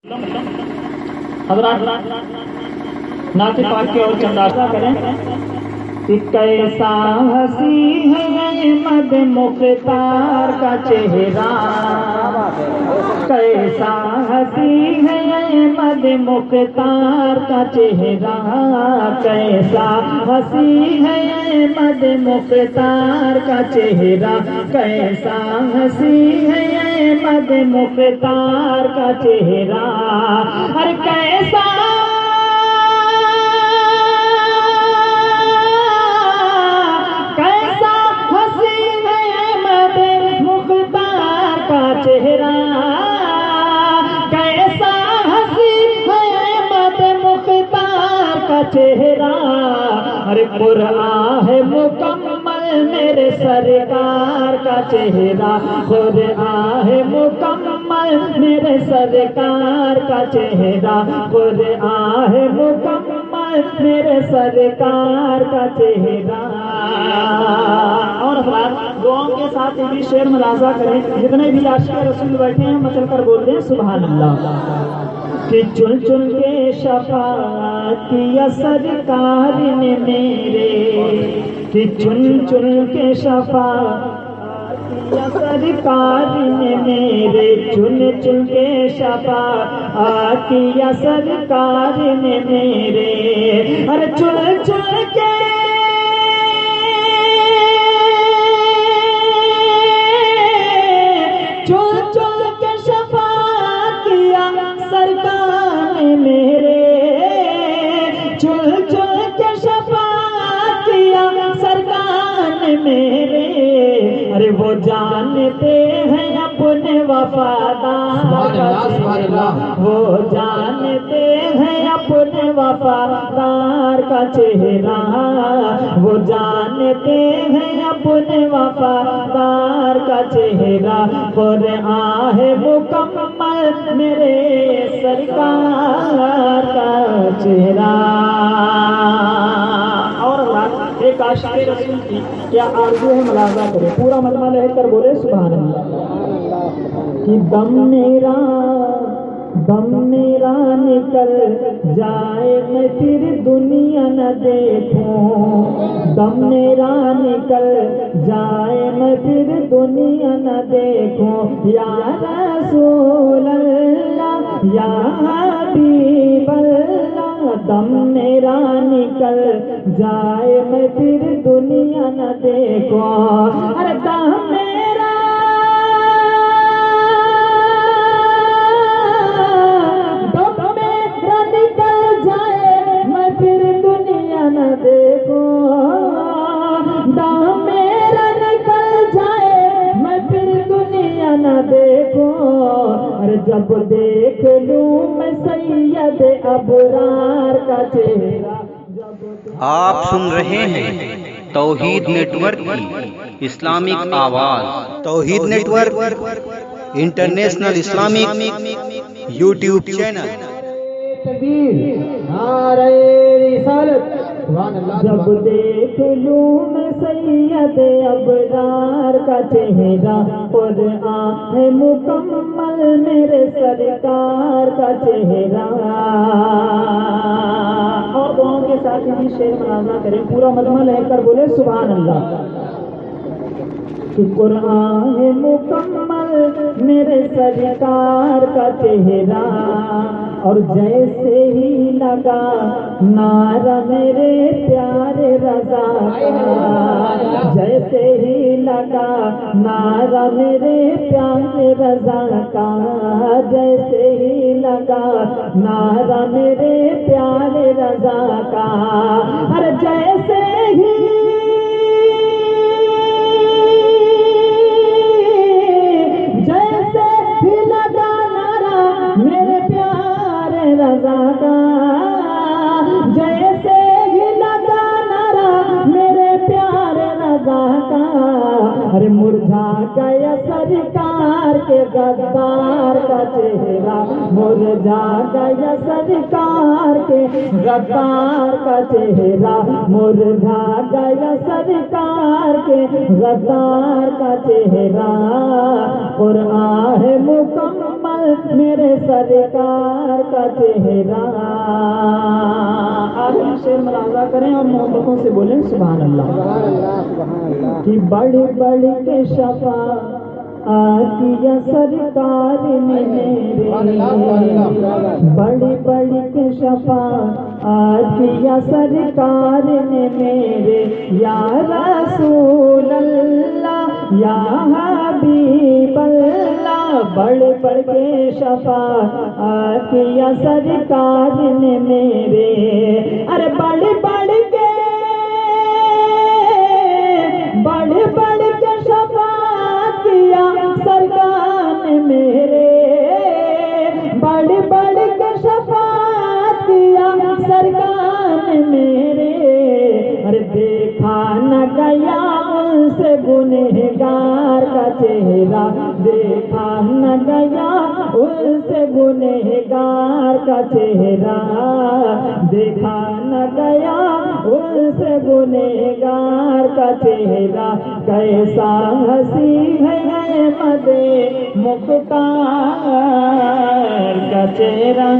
हज़रात नाते पाक की ओर चंदासा करें कि कैसा हंसी है मद मुख्तार का चेहरा, कैसा हंसी है मद मुख्तार का चेहरा, कैसा हंसी है मद मुख्तार का चेहरा, कैसा हंसी है मद मुख्तार का चेहरा। अरे कैसा चेहरा, कैसा हंसी है मद मुख्तार का चेहरा। अरे कुरान है मुकम्मल मेरे सरकार का चेहरा, कुरान है मुकम्मल मेरे सरकार का चेहरा, कुरान है मुकम्मल मेरे सरकार का चेहरा। और दुआओं के साथ ये भी शेर मुलाजा करें, जितने भी आशिक़ रसूल बैठे हैं मचल कर बोल रहे हैं सुभान अल्लाह। कि चुन चुन के शफाअत किया सरकार ने मेरे, कि चुन चुन के शफाअत किया सरकार ने मेरे, चुन चुन के शफाअत किया सरकार ने मेरे। अरे चुन चुन के सरकार ने मेरे, चुन चुन के शफाअत किया सरकार ने मेरे। अरे वो जानते हैं अपने वफादार का चेहरा, वो जानते हैं अपने वफादार का चेहरा, वो जानते हैं अपने वफादार का चेहरा। कुरान है मुकम्मल मेरे सरकार का चेहरा। और एक आशिक़ रसूल की क्या आरज़ू है मुलाज़ा करें, पूरा मजमा लेकर बोले सुभान अल्लाह। कि दम मेरा निकल जाए मैं फिर दुनिया न देखूं, दम मेरा निकल जाए मैं फिर दुनिया न देखूं। या रसूल अल्लाह या हबीब अल्लाह, दम मेरा निकल जाए मैं फिर दुनिया न देखूं। अरे दम मेरा निकल जाए मैं फिर दुनिया न देखो, दम मेरा निकल जाए मैं फिर दुनिया न देखो। अरे जब देख लूं मैं सैयद अबरार का चेहरा। आप सुन रहे हैं तौहीद नेटवर्क की इस्लामिक आवाज। Tauheed network international Islamic YouTube channel. जब देख लूं मैं सैयद अबरार का चेहरा, कुरान है मुकम्मल मेरे सरकार का चेहरा। और दुआओं के साथ ही शेर मुलाज़ा करें, पूरा मजमा लेकर बोले सुभान अल्लाह। कि कुरान है मुकम्मल मेरे सरकार का चेहरा। और जैसे ही लगा नारा मेरे प्यारे रज़ा का, जैसे ही लगा नारा मेरे प्यारे रज़ा का, जैसे ही लगा नारा मेरे प्यारे रज़ा का। अरे जैसे ही लगा नारा मेरे प्यारे रज़ा का, जैसे ही लगा नारा मेरे प्यारे रज़ा का। अरे मुरझा गया सरकार के गद्दार का चेहरा, मुरझा गया सरकार के गद्दार का चेहरा, मुरझा गया सरकार के गद्दार का चेहरा। कुरान है मुकम्मल मेरे सरकार का चेहरा। आखिर शेर मुलाजा करें और मोहब्बतों से बोलें सुभान अल्लाह। कि बड़ी बड़ी के शफा किया सरकार ने मेरे, बड़ी बड़ी के शफा किया सरकार ने मेरे, या रसूल अल्लाह या हबीब अल्लाह। बड़े बड़े के शफा किया सरकार ने मेरे, अरे बड़े बड़े के शफा किया सरकार ने मेरे, बड़े बड़े के शफा किया सरकार ने मेरे। अरे देखा न गया उनसे गुनहगार का चेहरा, देखा न गया उनसे गुनहगार का चेहरा, देखा न गया उनसे गुनहगार का चेहरा। कैसा हंसी है मदे मुख्तार का चेहरा।